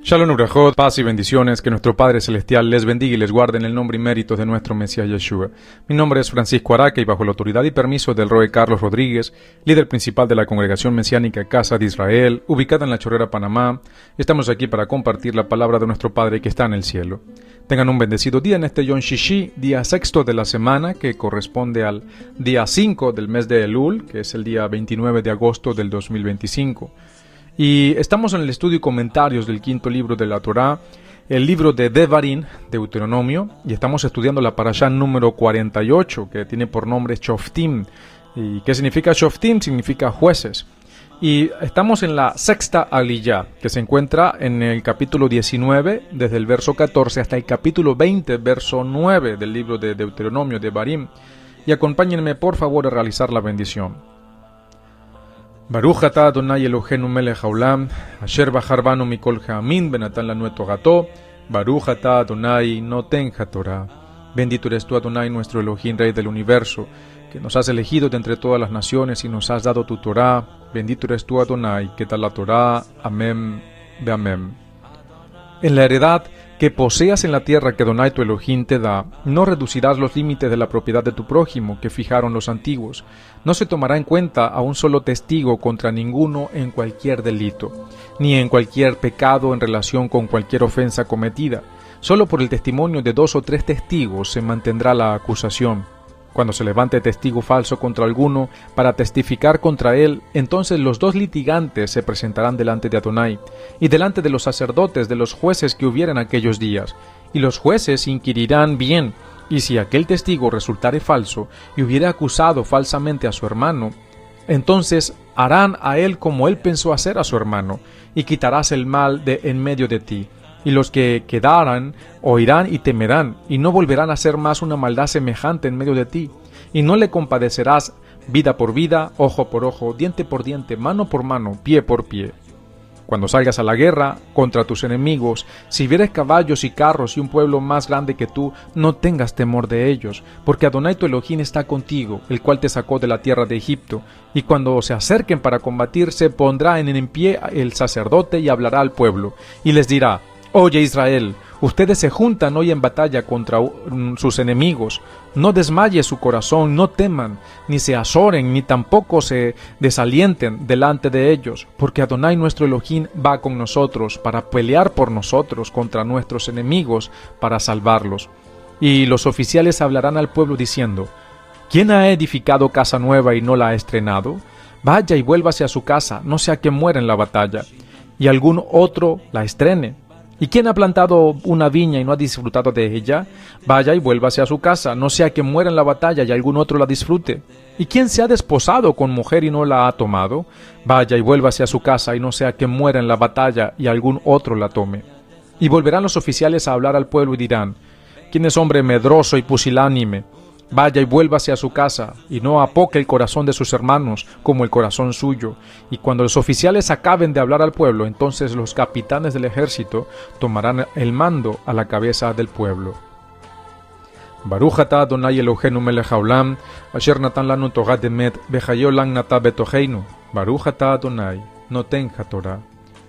Shalom Ubrajot, paz y bendiciones, que nuestro Padre Celestial les bendiga y les guarde en el nombre y méritos de nuestro Mesías Yeshua. Mi nombre es Francisco Araque y bajo la autoridad y permiso del Roe Carlos Rodríguez, líder principal de la Congregación Mesiánica Casa de Israel, ubicada en La Chorrera, Panamá, estamos aquí para compartir la palabra de nuestro Padre que está en el cielo. Tengan un bendecido día en este Yom Shishi, día sexto de la semana, que corresponde al día 5 del mes de Elul, que es el día 29 de agosto del 2025. Y estamos en el estudio y comentarios del quinto libro de la Torá, el libro de Devarim, Deuteronomio, y estamos estudiando la parashá número 48, que tiene por nombre Shoftim. ¿Y qué significa Shoftim? Significa jueces. Y estamos en la sexta aliyá, que se encuentra en el capítulo 19, desde el verso 14 hasta el capítulo 20, verso 9 del libro de Deuteronomio, Devarim. Y acompáñenme por favor a realizar la bendición. Baruch atah Adonai Eloheinu melech haolam, asher bachar banu mikol ha'amin benatan lanu togato, Baruch atah Adonai noten haTorah. Bendito eres tú, Adonai, nuestro Elohim, Rey del universo, que nos has elegido de entre todas las naciones y nos has dado tu Torah. Bendito eres tú, Adonai, que da la Torah. Amén, de amén. En la heredad que poseas en la tierra que Adonai tu Elohim te da, no reducirás los límites de la propiedad de tu prójimo que fijaron los antiguos. No se tomará en cuenta a un solo testigo contra ninguno en cualquier delito, ni en cualquier pecado en relación con cualquier ofensa cometida. Solo por el testimonio de 2 o 3 testigos se mantendrá la acusación. Cuando se levante testigo falso contra alguno para testificar contra él, entonces los 2 litigantes se presentarán delante de Adonai y delante de los sacerdotes de los jueces que hubieren aquellos días, y los jueces inquirirán bien, y si aquel testigo resultare falso y hubiere acusado falsamente a su hermano, entonces harán a él como él pensó hacer a su hermano, y quitarás el mal de en medio de ti. Y los que quedaran oirán y temerán, y no volverán a hacer más una maldad semejante en medio de ti. Y no le compadecerás vida por vida, ojo por ojo, diente por diente, mano por mano, pie por pie. Cuando salgas a la guerra contra tus enemigos, si vieres caballos y carros y un pueblo más grande que tú, no tengas temor de ellos, porque Adonai tu Elohim está contigo, el cual te sacó de la tierra de Egipto. Y cuando se acerquen para combatir, se pondrá en pie el sacerdote y hablará al pueblo, y les dirá: Oye Israel, ustedes se juntan hoy en batalla contra sus enemigos. No desmaye su corazón, no teman, ni se azoren, ni tampoco se desalienten delante de ellos, porque Adonai nuestro Elohim va con nosotros para pelear por nosotros contra nuestros enemigos para salvarlos. Y los oficiales hablarán al pueblo diciendo: ¿Quién ha edificado casa nueva y no la ha estrenado? Vaya y vuélvase a su casa, no sea que muera en la batalla, y algún otro la estrene. ¿Y quién ha plantado una viña y no ha disfrutado de ella? Vaya y vuélvase a su casa, no sea que muera en la batalla y algún otro la disfrute. ¿Y quién se ha desposado con mujer y no la ha tomado? Vaya y vuélvase a su casa y no sea que muera en la batalla y algún otro la tome. Y volverán los oficiales a hablar al pueblo y dirán: ¿Quién es hombre medroso y pusilánime? Vaya y vuélvase a su casa, y no apoque el corazón de sus hermanos como el corazón suyo. Y cuando los oficiales acaben de hablar al pueblo, entonces los capitanes del ejército tomarán el mando a la cabeza del pueblo. Baruch atah Adonai Eloheinu melech haolam, asher natan lanu torat emet, vechayeh olam natah betocheinu. Baruch atah Adonai noten haTorah.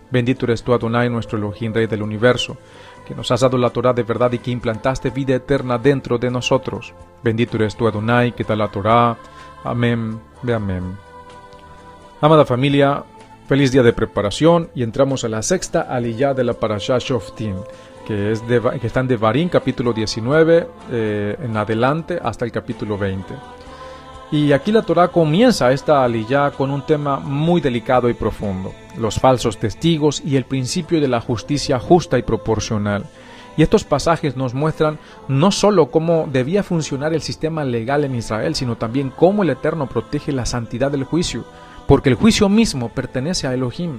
Bendito eres tú, Adonai, nuestro Elohim, Rey del universo, que nos has dado la Torah de verdad y que implantaste vida eterna dentro de nosotros. Bendito eres tú, Adonai, que da la Torah. Amén, de amén. Amada familia, feliz día de preparación, y entramos a la sexta aliyá de la parashá Shoftim, que está en Devarim, capítulo 19, en adelante hasta el capítulo 20. Y aquí la Torá comienza esta aliyá con un tema muy delicado y profundo: los falsos testigos y el principio de la justicia justa y proporcional. Y estos pasajes nos muestran no solo cómo debía funcionar el sistema legal en Israel, sino también cómo el Eterno protege la santidad del juicio, porque el juicio mismo pertenece a Elohim.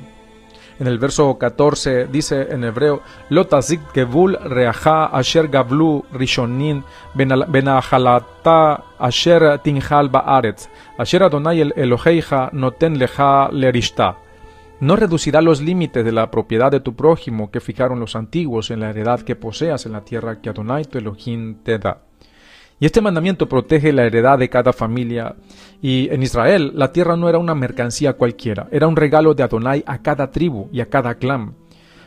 En el verso 14 dice en hebreo: Lo tazik gevul reacha asher gavlu rishonin benahalata asher tinjal baaretz asher Adonai Eloheija noten leja lerishta. No reducirá los límites de la propiedad de tu prójimo que fijaron los antiguos en la heredad que poseas en la tierra que Adonai tu Elohim te da. Y este mandamiento protege la heredad de cada familia. Y en Israel, la tierra no era una mercancía cualquiera, era un regalo de Adonai a cada tribu y a cada clan.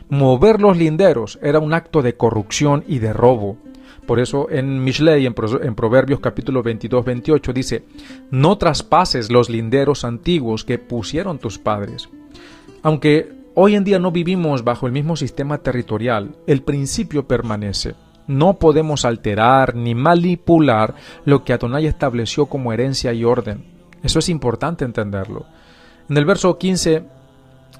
Mover los linderos era un acto de corrupción y de robo. Por eso en Mishlei, en Proverbios capítulo 22-28 dice: no traspases los linderos antiguos que pusieron tus padres. Aunque hoy en día no vivimos bajo el mismo sistema territorial, el principio permanece. No podemos alterar ni manipular lo que Adonai estableció como herencia y orden. Eso es importante entenderlo. En el verso 15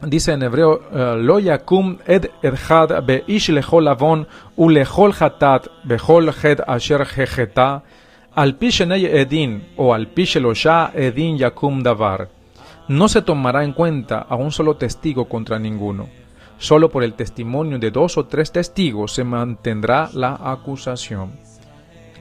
dice en hebreo: Lo yakum ed echad beish lechol avon u lechol hatat bechol het asher hecheta al pi shenei edin o al pi shelosha edin yakum davar. No se tomará en cuenta a un solo testigo contra ninguno. Solo por el testimonio de 2 o 3 testigos se mantendrá la acusación.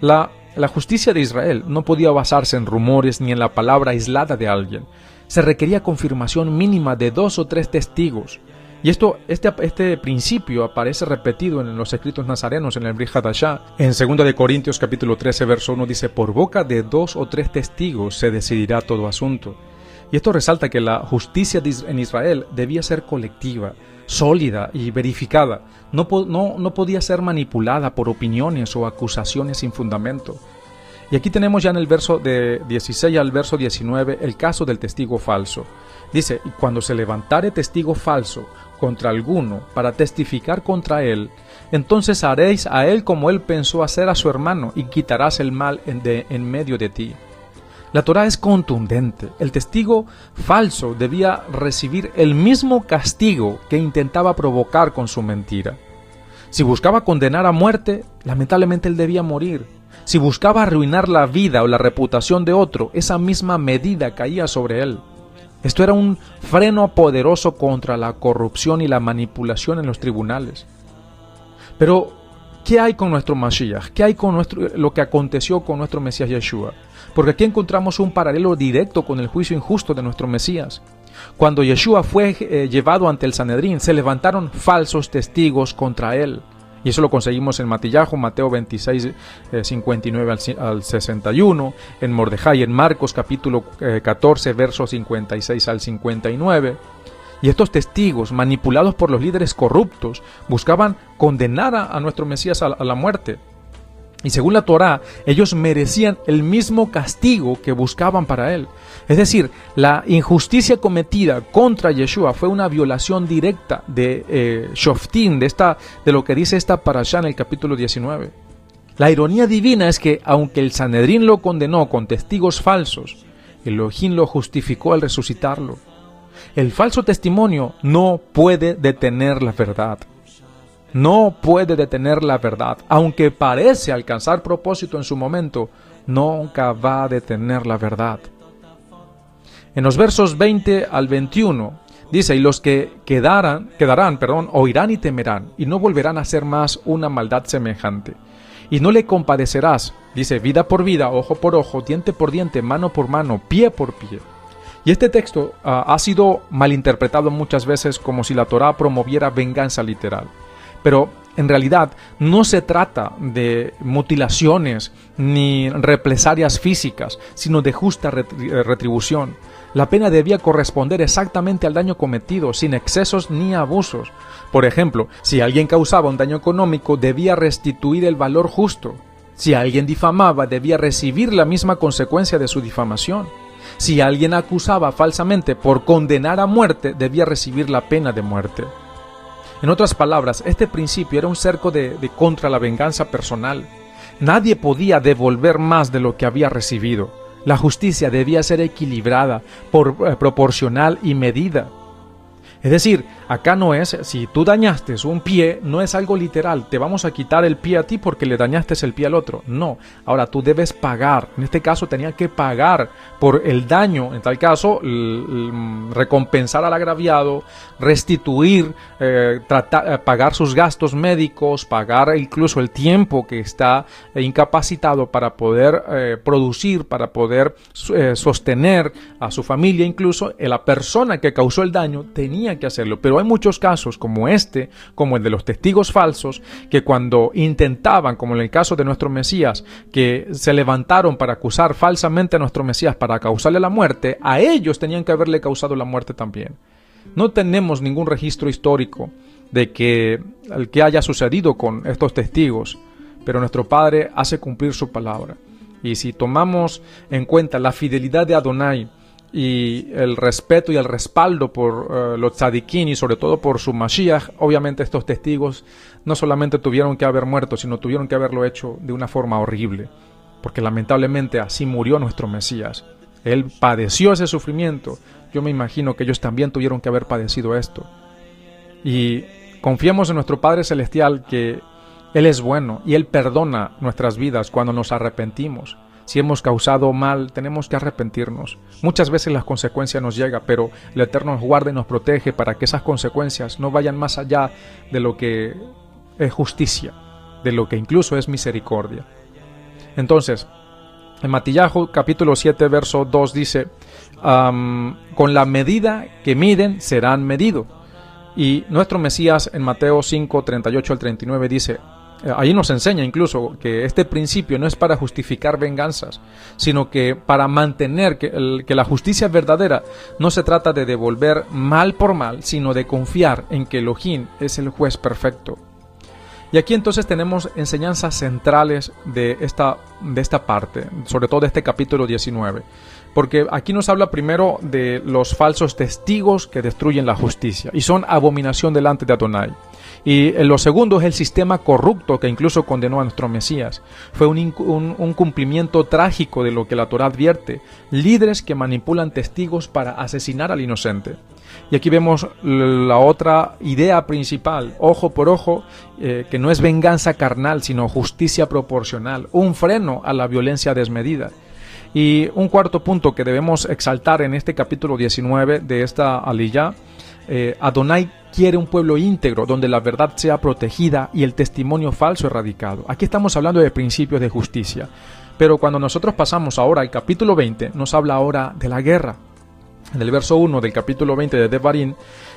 La justicia de Israel no podía basarse en rumores ni en la palabra aislada de alguien. Se requería confirmación mínima de 2 o 3 testigos. Y este principio aparece repetido en los escritos nazarenos en el Brit Hadashah. En 2 de Corintios capítulo 13 verso 1 dice: por boca de 2 o 3 testigos se decidirá todo asunto. Y esto resalta que la justicia en Israel debía ser colectiva, sólida y verificada. No podía ser manipulada por opiniones o acusaciones sin fundamento. Y aquí tenemos ya en el verso de 16 al verso 19 el caso del testigo falso. Dice: y cuando se levantare testigo falso contra alguno para testificar contra él, entonces haréis a él como él pensó hacer a su hermano y quitarás el mal en medio de ti. La Torá es contundente. El testigo falso debía recibir el mismo castigo que intentaba provocar con su mentira. Si buscaba condenar a muerte, lamentablemente él debía morir. Si buscaba arruinar la vida o la reputación de otro, esa misma medida caía sobre él. Esto era un freno poderoso contra la corrupción y la manipulación en los tribunales. Pero, ¿qué hay con nuestro Mashiach? ¿Qué hay con lo que aconteció con nuestro Mesías Yeshua? Porque aquí encontramos un paralelo directo con el juicio injusto de nuestro Mesías. Cuando Yeshua fue llevado ante el Sanedrín, se levantaron falsos testigos contra él. Y eso lo conseguimos en Matillahu, Mateo 26, 59 al 61, en Mordejai, en Marcos capítulo 14, versos 56 al 59. Y estos testigos, manipulados por los líderes corruptos, buscaban condenar a nuestro Mesías a la muerte. Y según la Torá, ellos merecían el mismo castigo que buscaban para él. Es decir, la injusticia cometida contra Yeshua fue una violación directa de Shoftim, de lo que dice esta parashá en el capítulo 19. La ironía divina es que, aunque el Sanedrín lo condenó con testigos falsos, Elohim lo justificó al resucitarlo. El falso testimonio no puede detener la verdad. No puede detener la verdad. Aunque parece alcanzar propósito en su momento, nunca va a detener la verdad. En los versos 20 al 21 dice: y los que quedarán, oirán y temerán, y no volverán a hacer más una maldad semejante. Y no le compadecerás, dice, vida por vida, ojo por ojo, diente por diente, mano por mano, pie por pie. Y este texto ha sido malinterpretado muchas veces como si la Torá promoviera venganza literal. Pero en realidad no se trata de mutilaciones ni represalias físicas, sino de justa retribución. La pena debía corresponder exactamente al daño cometido, sin excesos ni abusos. Por ejemplo, si alguien causaba un daño económico, debía restituir el valor justo. Si alguien difamaba, debía recibir la misma consecuencia de su difamación. Si alguien acusaba falsamente por condenar a muerte, debía recibir la pena de muerte. En otras palabras, este principio era un cerco contra la venganza personal. Nadie podía devolver más de lo que había recibido. La justicia debía ser equilibrada, proporcional y medida. Es decir, acá no es, si tú dañaste un pie, no es algo literal, te vamos a quitar el pie a ti porque le dañaste el pie al otro. No, ahora tú debes pagar. En este caso tenía que pagar por el daño, en tal caso, recompensar al agraviado, restituir, pagar sus gastos médicos, pagar incluso el tiempo que está incapacitado para poder producir, para poder sostener a su familia. Incluso la persona que causó el daño tenía que hacerlo, pero hay muchos casos como como el de los testigos falsos, que cuando intentaban, como en el caso de nuestro Mesías, que se levantaron para acusar falsamente a nuestro Mesías para causarle la muerte, a ellos tenían que haberle causado la muerte también. No tenemos ningún registro histórico de que el que haya sucedido con estos testigos, pero nuestro Padre hace cumplir su palabra. Y si tomamos en cuenta la fidelidad de Adonai y el respeto y el respaldo por los tzadikim y sobre todo por su Mashiach, obviamente estos testigos no solamente tuvieron que haber muerto, sino tuvieron que haberlo hecho de una forma horrible, porque lamentablemente así murió nuestro Mesías. Él padeció ese sufrimiento. Yo me imagino que ellos también tuvieron que haber padecido esto. Y confiemos en nuestro Padre Celestial, que Él es bueno y Él perdona nuestras vidas cuando nos arrepentimos. Si hemos causado mal, tenemos que arrepentirnos. Muchas veces las consecuencias nos llegan, pero el Eterno nos guarda y nos protege para que esas consecuencias no vayan más allá de lo que es justicia, de lo que incluso es misericordia. Entonces, en Matillahu capítulo 7, verso 2 dice, con la medida que miden serán medidos. Y nuestro Mesías en Mateo 5, 38 al 39 dice, ahí nos enseña incluso que este principio no es para justificar venganzas, sino que para mantener que la justicia verdadera no se trata de devolver mal por mal, sino de confiar en que Elohim es el juez perfecto. Y aquí entonces tenemos enseñanzas centrales de esta parte, sobre todo de este capítulo 19. Porque aquí nos habla primero de los falsos testigos que destruyen la justicia y son abominación delante de Adonai. Y lo segundo es el sistema corrupto que incluso condenó a nuestro Mesías. Fue un cumplimiento trágico de lo que la Torá advierte. Líderes que manipulan testigos para asesinar al inocente. Y aquí vemos la otra idea principal, ojo por ojo, que no es venganza carnal, sino justicia proporcional, un freno a la violencia desmedida. Y un cuarto punto que debemos exaltar en este capítulo 19 de esta aliyá, Adonai quiere un pueblo íntegro donde la verdad sea protegida y el testimonio falso erradicado. Aquí estamos hablando de principios de justicia, pero cuando nosotros pasamos ahora al capítulo 20, nos habla ahora de la guerra. En el verso 1 del capítulo 20 de Devarim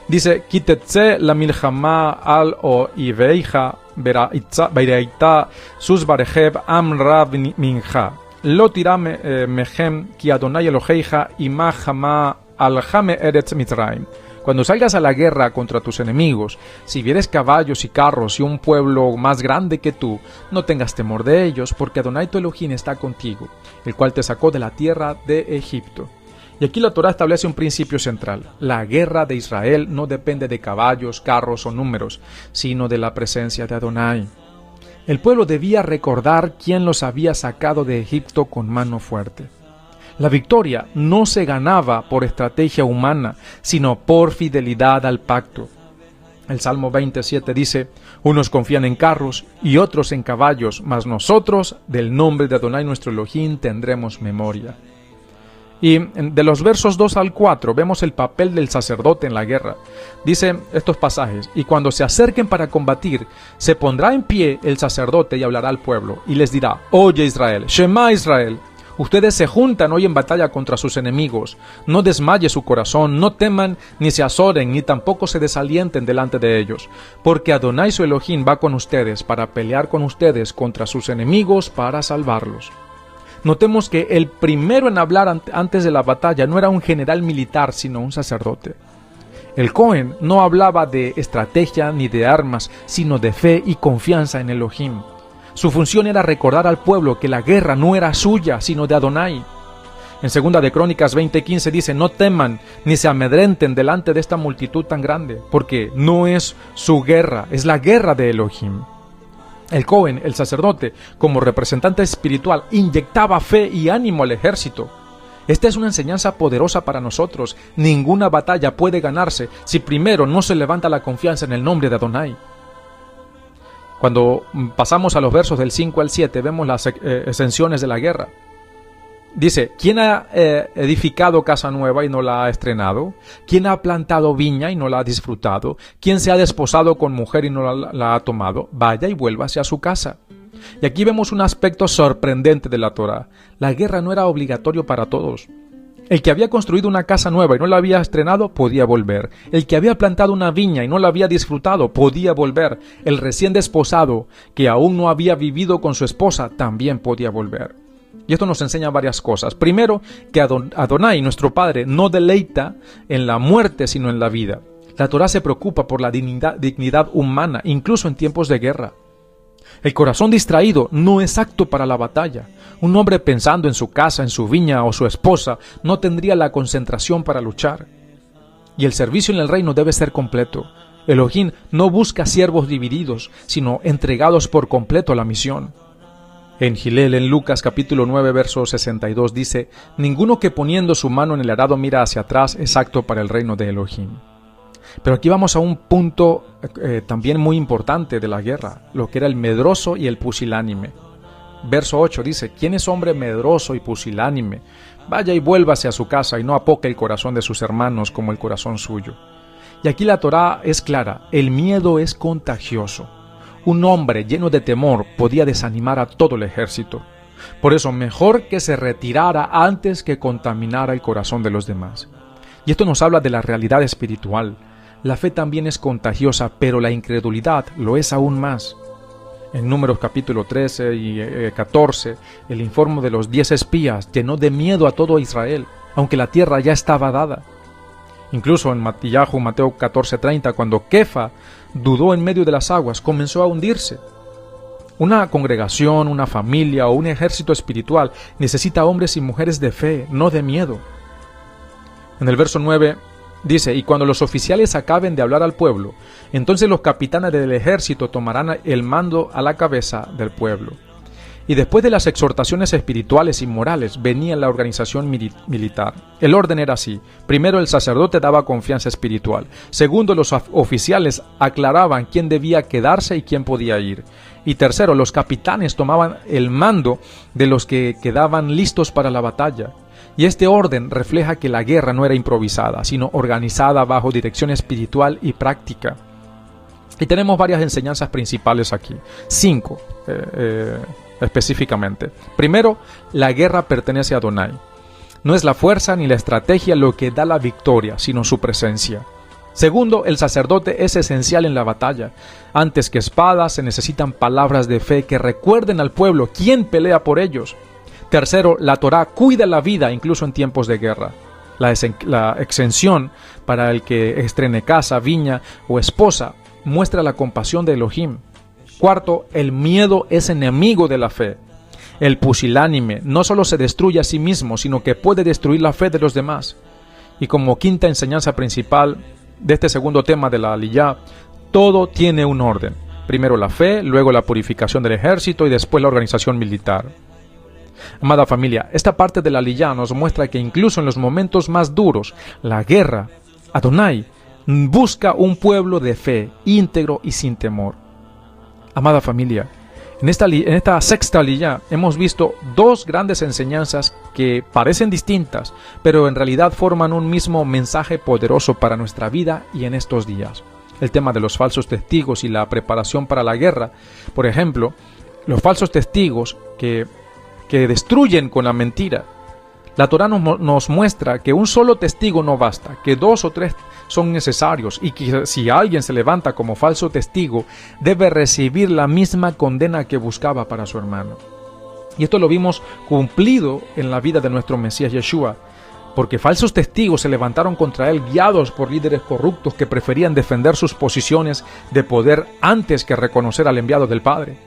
dice, Kitetse la milchama al o iveija beiraita sus barejeb amra minja. Lo tirame mehem ki Adonai Eloheija ima jama al jame eretz Mitzrayim. Cuando salgas a la guerra contra tus enemigos, si vieres caballos y carros y un pueblo más grande que tú, no tengas temor de ellos, porque Adonai tu Elohim está contigo, el cual te sacó de la tierra de Egipto. Y aquí la Torá establece un principio central. La guerra de Israel no depende de caballos, carros o números, sino de la presencia de Adonai. El pueblo debía recordar quién los había sacado de Egipto con mano fuerte. La victoria no se ganaba por estrategia humana, sino por fidelidad al pacto. El Salmo 27 dice, unos confían en carros y otros en caballos, mas nosotros, del nombre de Adonai nuestro Elohim, tendremos memoria. Y de los versos 2 al 4 vemos el papel del sacerdote en la guerra. Dice estos pasajes, y cuando se acerquen para combatir, se pondrá en pie el sacerdote y hablará al pueblo, y les dirá, oye Israel, Shema Israel, ustedes se juntan hoy en batalla contra sus enemigos, no desmaye su corazón, no teman ni se azoren, ni tampoco se desalienten delante de ellos, porque Adonai su Elohim va con ustedes para pelear con ustedes contra sus enemigos para salvarlos. Notemos que el primero en hablar antes de la batalla no era un general militar, sino un sacerdote. El Cohen no hablaba de estrategia ni de armas, sino de fe y confianza en Elohim. Su función era recordar al pueblo que la guerra no era suya, sino de Adonai. En 2 de Crónicas 20:15 dice, no teman ni se amedrenten delante de esta multitud tan grande, porque no es su guerra, es la guerra de Elohim. El Cohen, el sacerdote, como representante espiritual, inyectaba fe y ánimo al ejército. Esta es una enseñanza poderosa para nosotros. Ninguna batalla puede ganarse si primero no se levanta la confianza en el nombre de Adonai. Cuando pasamos a los versos del 5 al 7, vemos las exenciones de la guerra. Dice, ¿quién ha edificado casa nueva y no la ha estrenado? ¿Quién ha plantado viña y no la ha disfrutado? ¿Quién se ha desposado con mujer y no la ha tomado? Vaya y vuélvase a su casa. Y aquí vemos un aspecto sorprendente de la Torá. La guerra no era obligatorio para todos. El que había construido una casa nueva y no la había estrenado, podía volver. El que había plantado una viña y no la había disfrutado, podía volver. El recién desposado, que aún no había vivido con su esposa, también podía volver. Y esto nos enseña varias cosas. Primero, que Adonai, nuestro Padre, no deleita en la muerte, sino en la vida. La Torá se preocupa por la dignidad humana, incluso en tiempos de guerra. El corazón distraído no es apto para la batalla. Un hombre pensando en su casa, en su viña o su esposa, no tendría la concentración para luchar. Y el servicio en el reino debe ser completo. Elohim no busca siervos divididos, sino entregados por completo a la misión. En Gilel, en Lucas capítulo 9, verso 62, dice: ninguno que poniendo su mano en el arado mira hacia atrás es apto para el reino de Elohim. Pero aquí vamos a un punto también muy importante de la guerra, lo que era el medroso y el pusilánime. Verso 8 dice: ¿quién es hombre medroso y pusilánime? Vaya y vuélvase a su casa y no apoque el corazón de sus hermanos como el corazón suyo. Y aquí la Torá es clara: el miedo es contagioso. Un hombre lleno de temor podía desanimar a todo el ejército. Por eso, mejor que se retirara antes que contaminara el corazón de los demás. Y esto nos habla de la realidad espiritual. La fe también es contagiosa, pero la incredulidad lo es aún más. En Números capítulo 13 y 14, el informe de los 10 espías llenó de miedo a todo Israel, aunque la tierra ya estaba dada. Incluso en Mateo 14:30, cuando Kefa dudó en medio de las aguas, comenzó a hundirse. Una congregación, una familia o un ejército espiritual necesita hombres y mujeres de fe, no de miedo. En el verso 9 dice: y cuando los oficiales acaben de hablar al pueblo, entonces los capitanes del ejército tomarán el mando a la cabeza del pueblo. Y después de las exhortaciones espirituales y morales venía la organización militar. El orden era así: primero, el sacerdote daba confianza espiritual. Segundo, los oficiales aclaraban quién debía quedarse y quién podía ir. Y tercero, los capitanes tomaban el mando de los que quedaban listos para la batalla. Y este orden refleja que la guerra no era improvisada, sino organizada bajo dirección espiritual y práctica. Y tenemos varias enseñanzas principales aquí. 5 específicamente. Primero, la guerra pertenece a Adonai. No es la fuerza ni la estrategia lo que da la victoria, sino su presencia. Segundo, el sacerdote es esencial en la batalla. Antes que espadas, se necesitan palabras de fe que recuerden al pueblo quién pelea por ellos. Tercero, la Torá cuida la vida incluso en tiempos de guerra. La exención para el que estrene casa, viña o esposa muestra la compasión de Elohim. Cuarto, el miedo es enemigo de la fe. El pusilánime no solo se destruye a sí mismo, sino que puede destruir la fe de los demás. Y como quinta enseñanza principal de este segundo tema de la aliyá, todo tiene un orden. Primero la fe, luego la purificación del ejército y después la organización militar. Amada familia, esta parte de la aliyá nos muestra que incluso en los momentos más duros, la guerra, Adonai busca un pueblo de fe, íntegro y sin temor. Amada familia, en esta sexta aliyá hemos visto dos grandes enseñanzas que parecen distintas, pero en realidad forman un mismo mensaje poderoso para nuestra vida y en estos días. El tema de los falsos testigos y la preparación para la guerra. Por ejemplo, los falsos testigos que destruyen con la mentira. La Torá nos muestra que un solo testigo no basta, que 2 o 3 son necesarios y que si alguien se levanta como falso testigo, debe recibir la misma condena que buscaba para su hermano. Y esto lo vimos cumplido en la vida de nuestro Mesías Yeshua, porque falsos testigos se levantaron contra él guiados por líderes corruptos que preferían defender sus posiciones de poder antes que reconocer al enviado del Padre.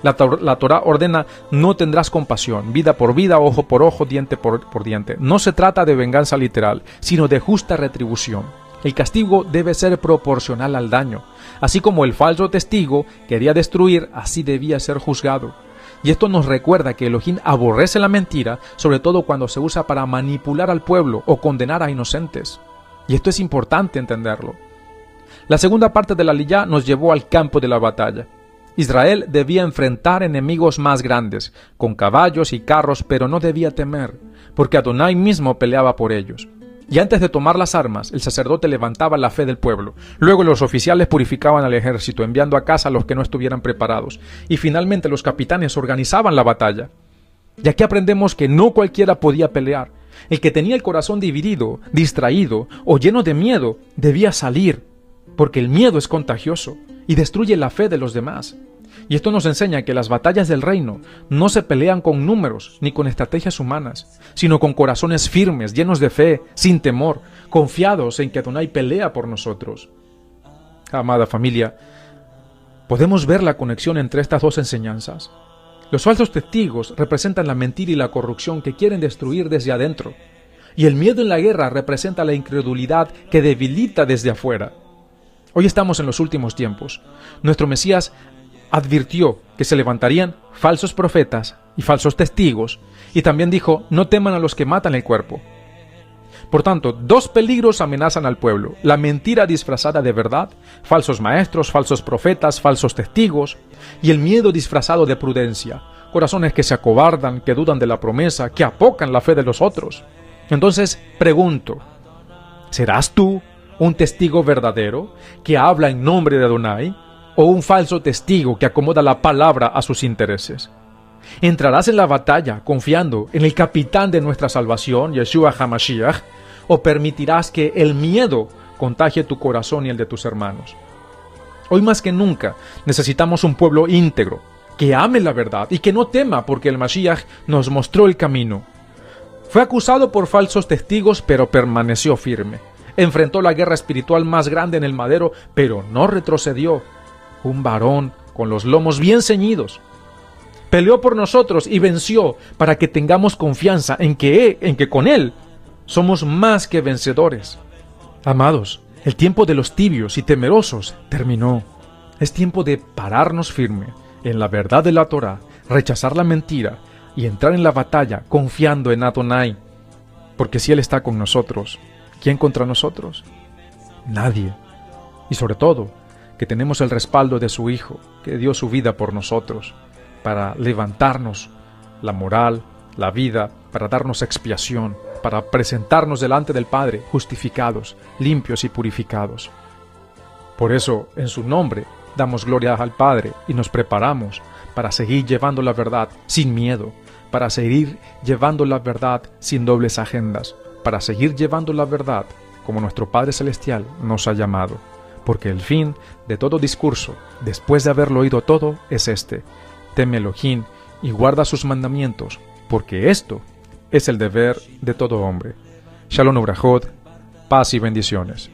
La Torá ordena: no tendrás compasión, vida por vida, ojo por ojo, diente por diente. No se trata de venganza literal, sino de justa retribución. El castigo debe ser proporcional al daño. Así como el falso testigo quería destruir, así debía ser juzgado. Y esto nos recuerda que Elohim aborrece la mentira, sobre todo cuando se usa para manipular al pueblo o condenar a inocentes. Y esto es importante entenderlo. La segunda parte de la aliyá nos llevó al campo de la batalla. Israel debía enfrentar enemigos más grandes, con caballos y carros, pero no debía temer, porque Adonai mismo peleaba por ellos. Y antes de tomar las armas, el sacerdote levantaba la fe del pueblo. Luego los oficiales purificaban al ejército, enviando a casa a los que no estuvieran preparados. Y finalmente los capitanes organizaban la batalla. Y aquí aprendemos que no cualquiera podía pelear. El que tenía el corazón dividido, distraído o lleno de miedo, debía salir, porque el miedo es contagioso y destruye la fe de los demás. Y esto nos enseña que las batallas del reino no se pelean con números ni con estrategias humanas, sino con corazones firmes, llenos de fe, sin temor, confiados en que Adonai pelea por nosotros. Amada familia, podemos ver la conexión entre estas dos enseñanzas. Los falsos testigos representan la mentira y la corrupción que quieren destruir desde adentro, y el miedo en la guerra representa la incredulidad que debilita desde afuera. Hoy estamos en los últimos tiempos. Nuestro Mesías advirtió que se levantarían falsos profetas y falsos testigos, y también dijo, no teman a los que matan el cuerpo. Por tanto, dos peligros amenazan al pueblo: la mentira disfrazada de verdad, falsos maestros, falsos profetas, falsos testigos, y el miedo disfrazado de prudencia, corazones que se acobardan, que dudan de la promesa, que apocan la fe de los otros. Entonces, pregunto, ¿serás tú un testigo verdadero que habla en nombre de Adonai, o un falso testigo que acomoda la palabra a sus intereses? ¿Entrarás en la batalla confiando en el capitán de nuestra salvación, Yeshua HaMashiach, o permitirás que el miedo contagie tu corazón y el de tus hermanos? Hoy más que nunca necesitamos un pueblo íntegro, que ame la verdad y que no tema porque el Mashiach nos mostró el camino. Fue acusado por falsos testigos, pero permaneció firme. Enfrentó la guerra espiritual más grande en el madero, pero no retrocedió. Un varón con los lomos bien ceñidos. Peleó por nosotros y venció para que tengamos confianza en que con Él somos más que vencedores. Amados, el tiempo de los tibios y temerosos terminó. Es tiempo de pararnos firme en la verdad de la Torá, rechazar la mentira y entrar en la batalla confiando en Adonai. Porque si Él está con nosotros, ¿quién contra nosotros? Nadie. Y sobre todo, que tenemos el respaldo de su Hijo, que dio su vida por nosotros, para levantarnos la moral, la vida, para darnos expiación, para presentarnos delante del Padre justificados, limpios y purificados. Por eso, en su nombre, damos gloria al Padre y nos preparamos para seguir llevando la verdad sin miedo, para seguir llevando la verdad sin dobles agendas, para seguir llevando la verdad como nuestro Padre Celestial nos ha llamado. Porque el fin de todo discurso, después de haberlo oído todo, es este: teme a Elohim y guarda sus mandamientos, porque esto es el deber de todo hombre. Shalom Ubrajot, paz y bendiciones.